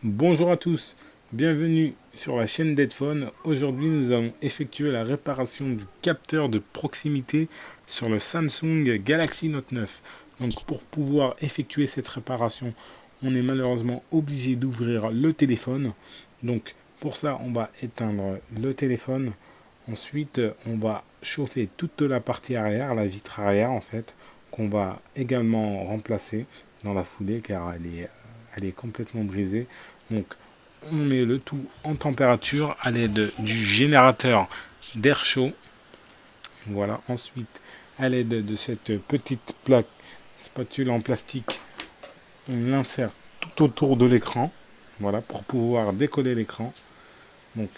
Bonjour à tous, bienvenue sur la chaîne d'Headphone. Aujourd'hui, nous allons effectuer la réparation du capteur de proximité sur le Samsung Galaxy Note 9. Donc, pour pouvoir effectuer cette réparation, on est malheureusement obligé d'ouvrir le téléphone. Donc, pour ça, on va éteindre le téléphone. Ensuite, on va chauffer toute la partie arrière, la vitre arrière en fait, qu'on va également remplacer dans la foulée car elle est complètement brisée. Donc, on met le tout en température à l'aide du générateur d'air chaud. Voilà. Ensuite, à l'aide de cette petite plaque spatule en plastique, on l'insère tout autour de l'écran. Voilà, pour pouvoir décoller l'écran. Donc,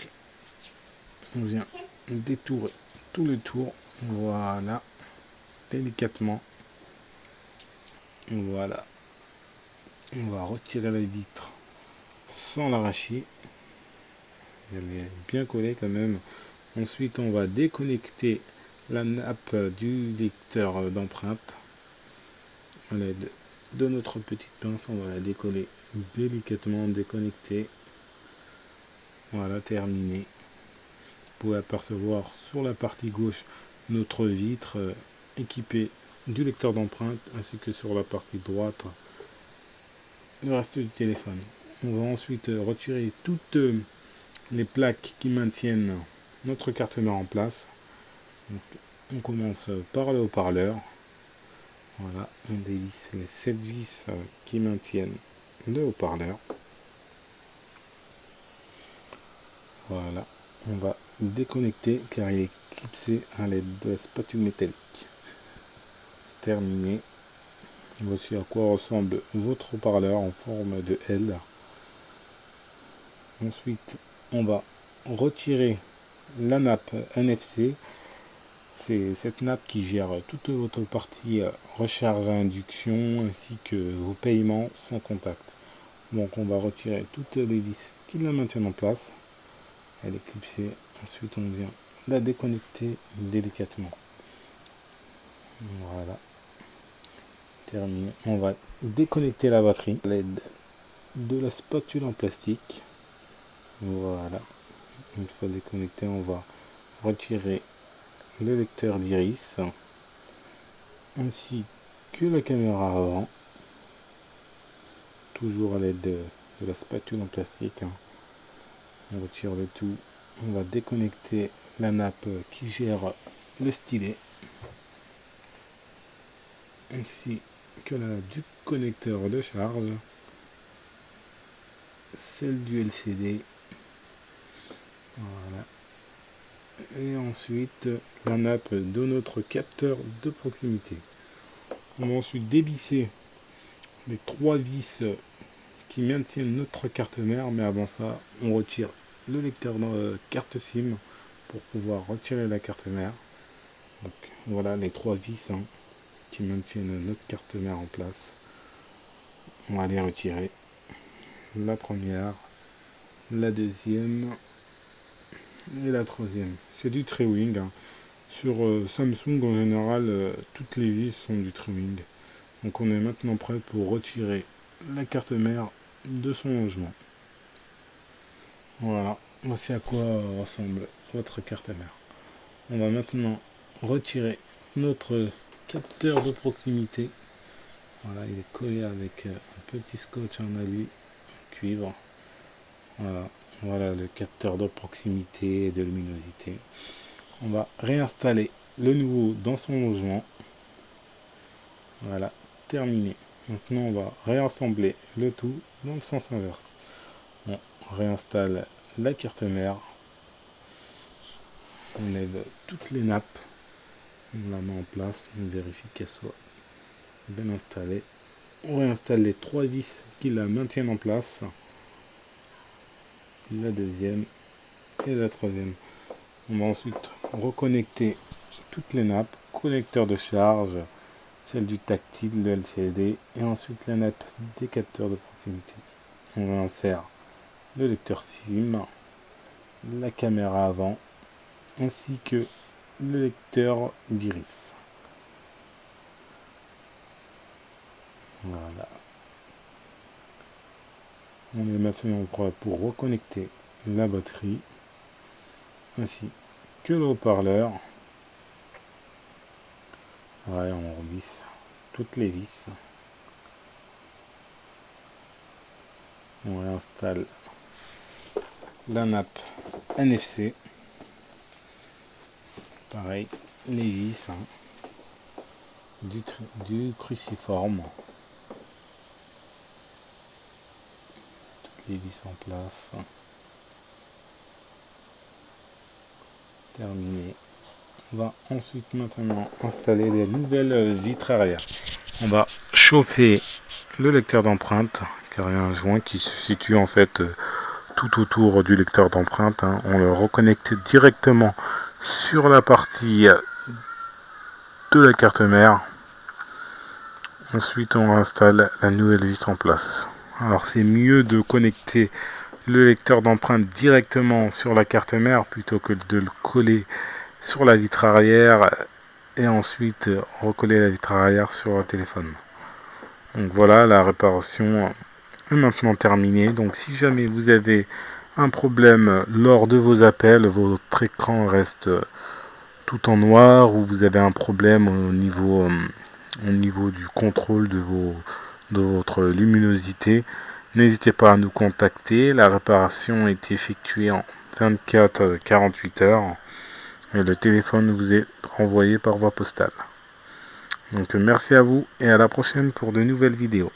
on vient détourer tout le tour. Voilà, délicatement. Voilà. On va retirer la vitre sans l'arracher. Elle est bien collée quand même. Ensuite, on va déconnecter la nappe du lecteur d'empreinte à l'aide de notre petite pince. On va la décoller délicatement, déconnecter. Voilà, terminé. Vous pouvez apercevoir sur la partie gauche notre vitre équipée du lecteur d'empreinte ainsi que sur la partie droite le reste du téléphone. On va ensuite retirer toutes les plaques qui maintiennent notre carte mère en place. Donc, on commence par le haut-parleur. Voilà, on dévisse les 7 vis qui maintiennent le haut-parleur. Voilà, on va déconnecter car il est clipsé à l'aide de la spatule métallique. Terminé. Voici à quoi ressemble votre haut-parleur en forme de L. Ensuite, on va retirer la nappe NFC. C'est cette nappe qui gère toute votre partie recharge à induction ainsi que vos paiements sans contact. Donc on va retirer toutes les vis qui la maintiennent en place. Elle est clipsée. Ensuite on vient la déconnecter délicatement. Voilà. Terminé. On va déconnecter la batterie à l'aide de la spatule en plastique. Voilà. Une fois déconnecté, on va retirer le lecteur d'iris ainsi que la caméra avant, toujours à l'aide de la spatule en plastique. On retire le tout. On va déconnecter la nappe qui gère le stylet ainsi que la du connecteur de charge, celle du LCD. Voilà. Et ensuite la nappe de notre capteur de proximité. On va ensuite dévisser les 3 vis qui maintiennent notre carte mère, mais avant ça, on retire le lecteur de carte SIM pour pouvoir retirer la carte mère. Donc voilà les 3 vis qui maintiennent notre carte mère en place. On va les retirer. La première, la deuxième et la troisième. C'est du Trewing. Sur Samsung en général, toutes les vis sont du Trewing. Donc on est maintenant prêt pour retirer la carte mère de son logement. Voilà, voici à quoi ressemble votre carte mère. On va maintenant retirer notre capteur de proximité. Voilà, il est collé avec un petit scotch en alu, en cuivre. Voilà, voilà le capteur de proximité et de luminosité. On va réinstaller le nouveau dans son logement. Voilà, terminé. Maintenant, on va réassembler le tout dans le sens inverse. On réinstalle la carte mère. On lève toutes les nappes. On la met en place. On vérifie qu'elle soit bien installée. On réinstalle les 3 vis qui la maintiennent en place. La deuxième et la troisième. On va ensuite reconnecter toutes les nappes. Connecteur de charge, celle du tactile, le LCD, et ensuite la nappe des capteurs de proximité. On insère le lecteur SIM, la caméra avant, ainsi que le lecteur d'iris. Voilà. On est maintenant prêt pour reconnecter la batterie ainsi que le haut-parleur. Ouais, on revisse toutes les vis. On réinstalle la nappe NFC. Pareil, les vis du cruciforme. Toutes les vis en place. Terminé. On va ensuite maintenant installer les nouvelles vitres arrière. On va chauffer le lecteur d'empreinte car il y a un joint qui se situe en fait tout autour du lecteur d'empreinte. On le reconnecte directement sur la partie de la carte mère. Ensuite on installe la nouvelle vitre en place. Alors c'est mieux de connecter le lecteur d'empreinte directement sur la carte mère plutôt que de le coller sur la vitre arrière et ensuite recoller la vitre arrière sur le téléphone. Donc voilà, la réparation est maintenant terminée. Donc si jamais vous avez un problème lors de vos appels, votre écran reste tout en noir ou vous avez un problème au niveau du contrôle de votre luminosité, n'hésitez pas à nous contacter. La réparation est effectuée en 24-48 heures et le téléphone vous est renvoyé par voie postale. Donc merci à vous et à la prochaine pour de nouvelles vidéos.